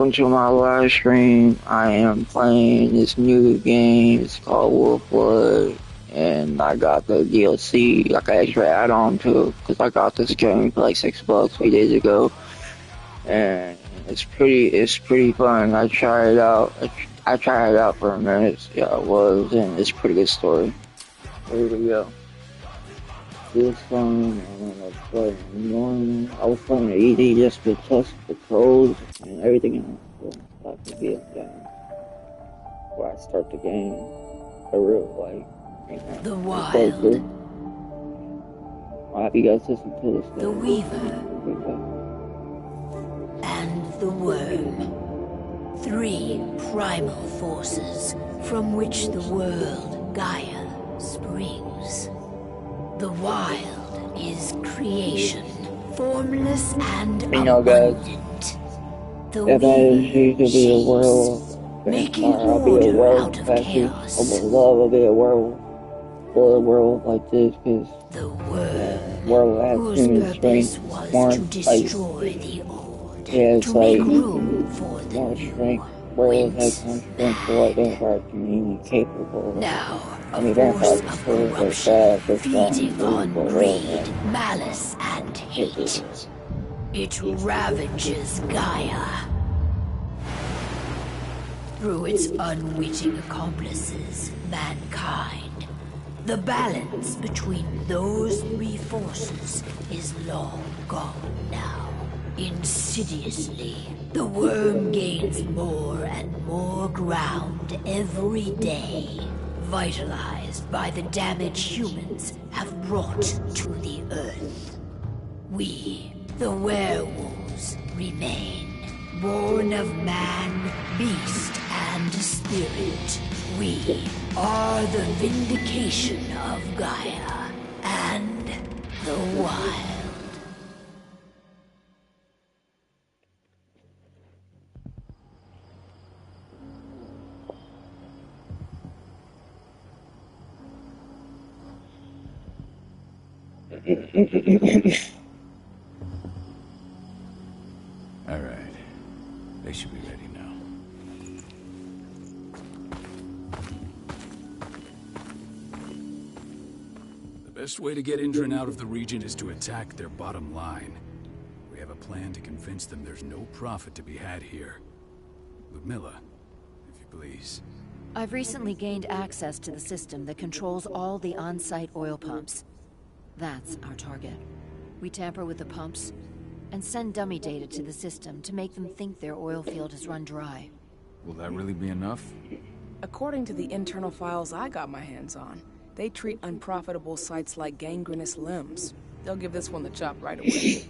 Welcome to my live stream. I am playing this new game. It's called Wolf Blood, and I got the DLC, like an extra add-on to it, because I got this game for like $6 3 days ago, and it's pretty fun. I tried it out. I tried it out for a minute. Yeah, it was, and it's a pretty good story. Here we go. This one, and I was playing normal. I was playing easy just to test the codes and everything else. So I could be done before I start the game. I really like The Wild. I'll have you guys listen to this. The Weaver. And the Worm. 3 primal forces from which the world, Gaia, springs. The Wild is creation, formless and abundant. The If I Weaver choose to be a werewolf, making I'll be a order werewolf. out of Actually, I chaos. would love to be a werewolf. Or a werewolf like this, because The Worm, werewolf has whose human purpose strength, was more to destroy the old, yeah, to make room for the more new. strength. Werewolves have more strength for what vampires can be capable of. Now, I mean, a force vampires of are corruption, fast, they're strong, feeding on but greed, werewolves malice, and hate. It ravages Gaia. Through its unwitting accomplices, mankind. The balance between those 3 forces is long gone now. Insidiously, the worm gains more and more ground every day, vitalized by the damage humans have brought to the Earth. We, the werewolves, remain, born of man, beast, and spirit. We are the vindication of Gaia and the Wild. All right. They should be ready now. The best way to get Indran out of the region is to attack their bottom line. We have a plan to convince them there's no profit to be had here. Ludmilla, if you please. I've recently gained access to the system that controls all the on-site oil pumps. That's our target. We tamper with the pumps and send dummy data to the system to make them think their oil field has run dry. Will that really be enough? According to the internal files I got my hands on, they treat unprofitable sites like gangrenous limbs. They'll give this one the chop right away.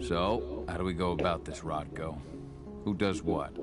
So, how do we go about this, Rodko? Who does what?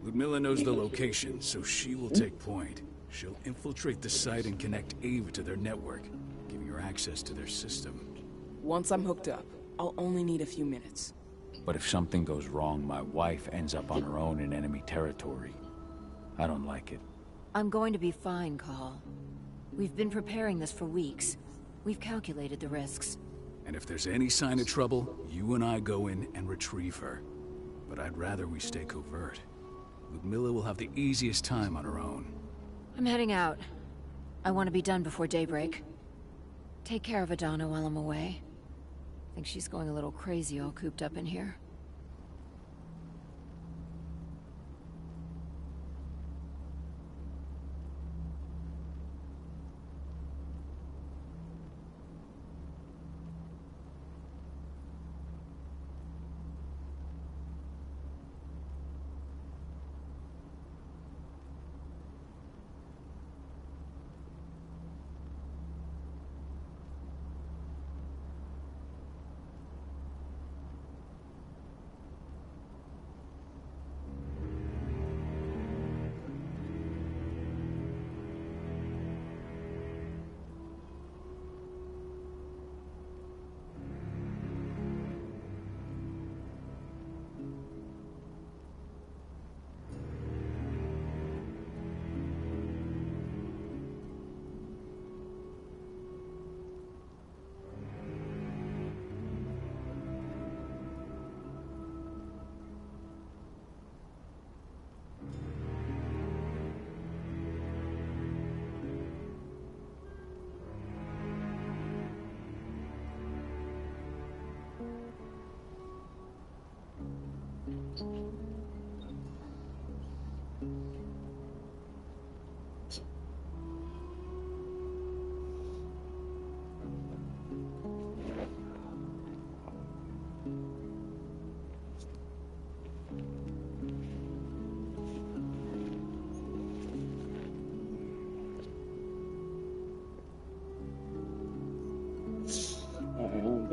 Ludmilla knows the location, so she will take point. She'll infiltrate the site and connect Ava to their network, giving her access to their system. Once I'm hooked up, I'll only need a few minutes. But if something goes wrong, my wife ends up on her own in enemy territory. I don't like it. I'm going to be fine, Call. We've been preparing this for weeks. We've calculated the risks. And if there's any sign of trouble, you and I go in and retrieve her. But I'd rather we stay covert. Ludmilla will have the easiest time on her own. I'm heading out. I want to be done before daybreak. Take care of Adana while I'm away. I think she's going a little crazy all cooped up in here.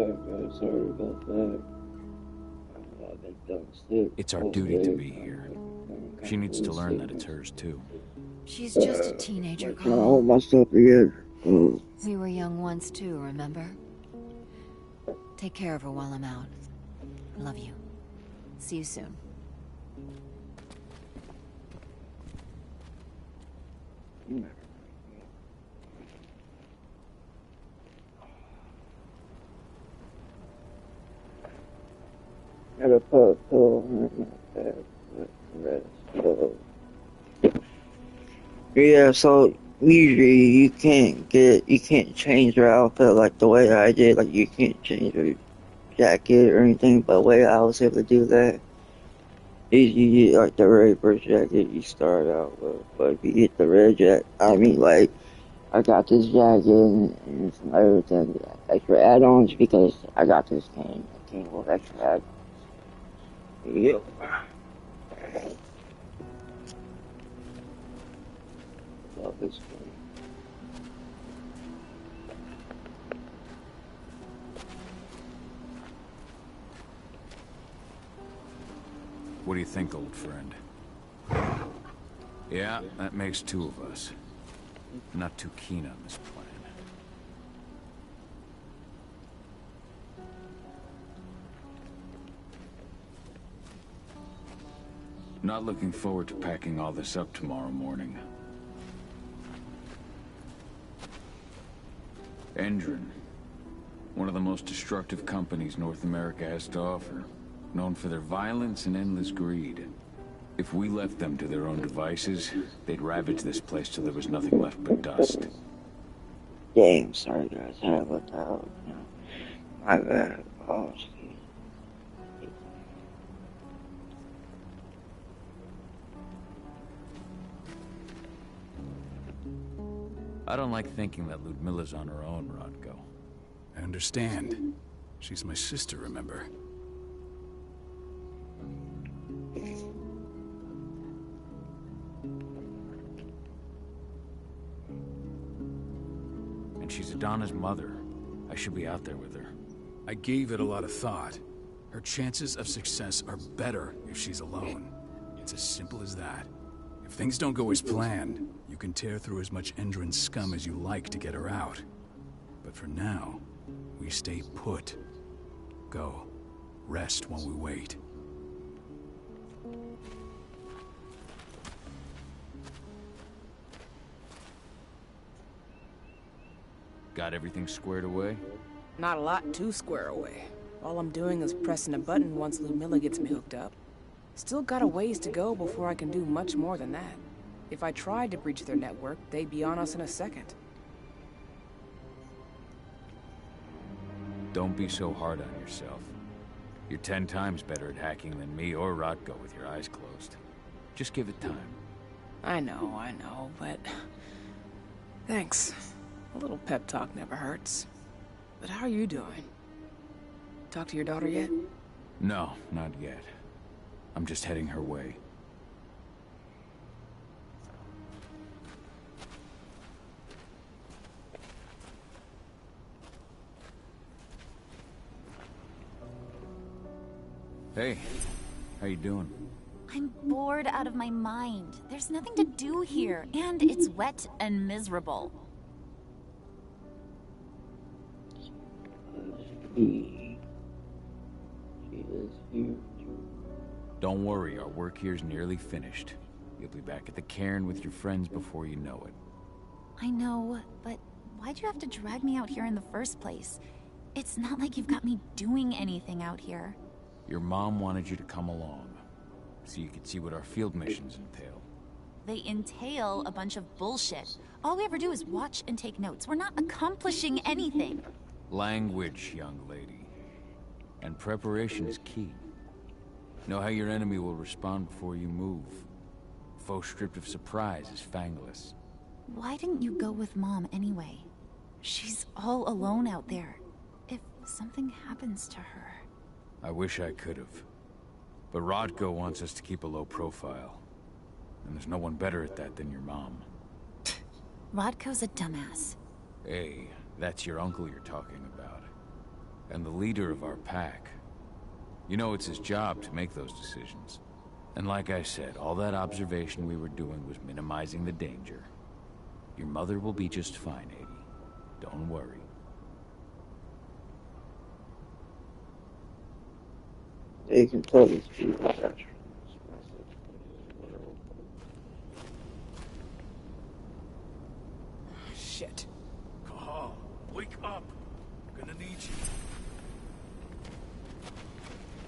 Okay, guys, sorry about that. I've been done sick. It's our duty to be here. She needs to learn that it's hers, too. She's just a teenager, I hold Carl. myself together. We were young once too, remember? Take care of her while I'm out. Love you. See you soon. Gotta put a pillow in my bed. Rest. Yeah, so usually you can't change your outfit like the way I did. Like you can't change your jacket or anything. But the way I was able to do that is you get like the very first jacket you start out with. But if you get the red jacket, I mean like I got this jacket and some everything, extra add-ons because I got this cane. I came with extra add-ons. Yep. Love this game. What do you think, old friend? Yeah, that makes two of us. I'm not too keen on this plan. Not looking forward to packing all this up tomorrow morning. Endron, one of the most destructive companies North America has to offer, known for their violence and endless greed. If we left them to their own devices, they'd ravage this place till there was nothing left but dust. Dang, sorry guys, I left out. My bad. Oh, excuse. I don't like thinking that Ludmilla's on her own, Rodko. I understand. She's my sister, remember? And she's Adana's mother. I should be out there with her. I gave it a lot of thought. Her chances of success are better if she's alone. It's as simple as that. If things don't go as planned, you can tear through as much Endron scum as you like to get her out. But for now, we stay put. Go. Rest while we wait. Got everything squared away? Not a lot to square away. All I'm doing is pressing a button once Ludmilla gets me hooked up. Still got a ways to go before I can do much more than that. If I tried to breach their network, they'd be on us in a second. Don't be so hard on yourself. You're 10 times better at hacking than me or Rodko with your eyes closed. Just give it time. I know, but... Thanks. A little pep talk never hurts. But how are you doing? Talk to your daughter yet? No, not yet. I'm just heading her way. Hey, how you doing? I'm bored out of my mind. There's nothing to do here, and it's wet and miserable. She is here. Don't worry, our work here's nearly finished. You'll be back at the cairn with your friends before you know it. I know, but why'd you have to drag me out here in the first place? It's not like you've got me doing anything out here. Your mom wanted you to come along, so you could see what our field missions entail. They entail a bunch of bullshit. All we ever do is watch and take notes. We're not accomplishing anything. Language, young lady. And preparation is key. Know how your enemy will respond before you move. Faux stripped of surprise is fangless. Why didn't you go with Mom anyway? She's all alone out there. If something happens to her... I wish I could have. But Rodko wants us to keep a low profile. And there's no one better at that than your mom. Rodko's a dumbass. Hey, that's your uncle you're talking about. And the leader of our pack. You know, it's his job to make those decisions. And like I said, all that observation we were doing was minimizing the danger. Your mother will be just fine, 80. Don't worry. They can tell these people that. Shit. Cahal, wake up. I'm gonna need you.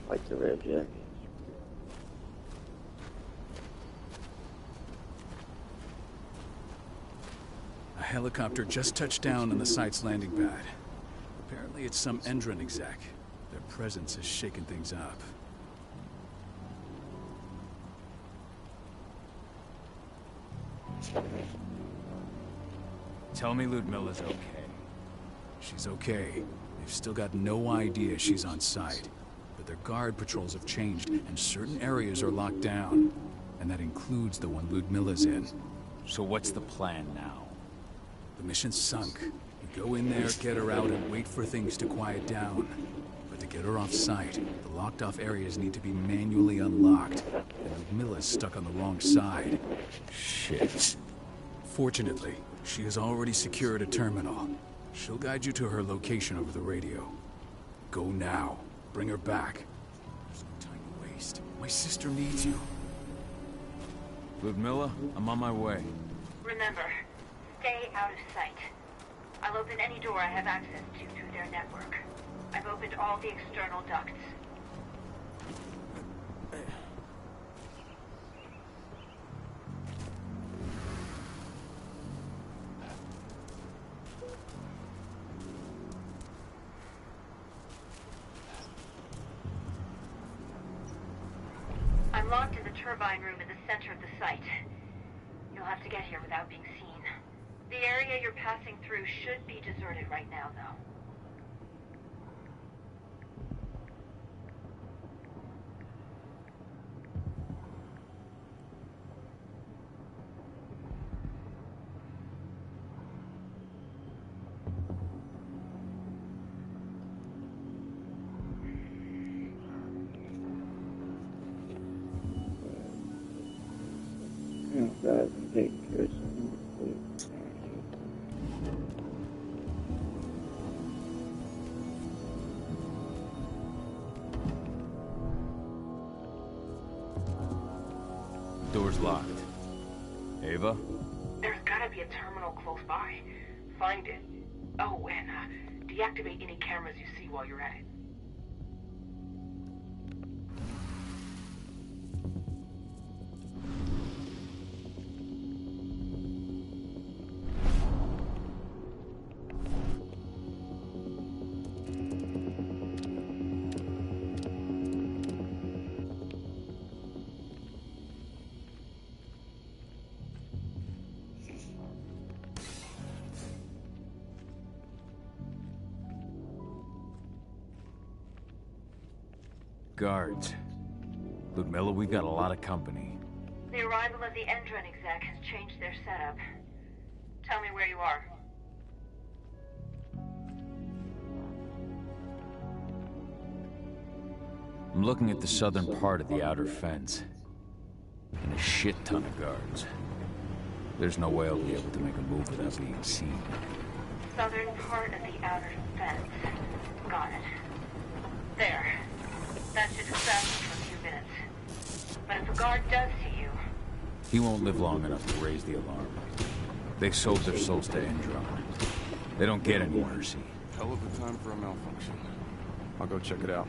Like the red jacket. A helicopter just touched down on the site's landing pad. Apparently it's some Endron exec. Their presence has shaken things up. Tell me Ludmilla's okay. She's okay. They've still got no idea she's on site. But their guard patrols have changed, and certain areas are locked down. And that includes the one Ludmilla's in. So what's the plan now? The mission's sunk. You go in there, get her out, and wait for things to quiet down. But to get her off site, the locked-off areas need to be manually unlocked. And Ludmilla's stuck on the wrong side. Shit. Fortunately, she has already secured a terminal. She'll guide you to her location over the radio. Go now. Bring her back. There's no time to waste. My sister needs you. Ludmilla, I'm on my way. Remember, stay out of sight. I'll open any door I have access to through their network. I've opened all the external ducts. I'm locked in the turbine room in the center of the site. You'll have to get here without being seen. The area you're passing through should be deserted right now, though. Guys, I'm taking care of some. Door's locked. Ava? There's gotta be a terminal close by. Find it. Oh, and deactivate any cameras you see while you're at it. Guards. Ludmilla, we've got a lot of company. The arrival of the Endron exec has changed their setup. Tell me where you are. I'm looking at the southern part of the outer fence. And a shit ton of guards. There's no way I'll be able to make a move without being seen. Southern part of the outer fence. Got it. There. That should distract you for a few minutes. But if a guard does see you... He won't live long enough to raise the alarm. They sold their souls to Endron. They don't get any mercy. Hell of a time for a malfunction. I'll go check it out.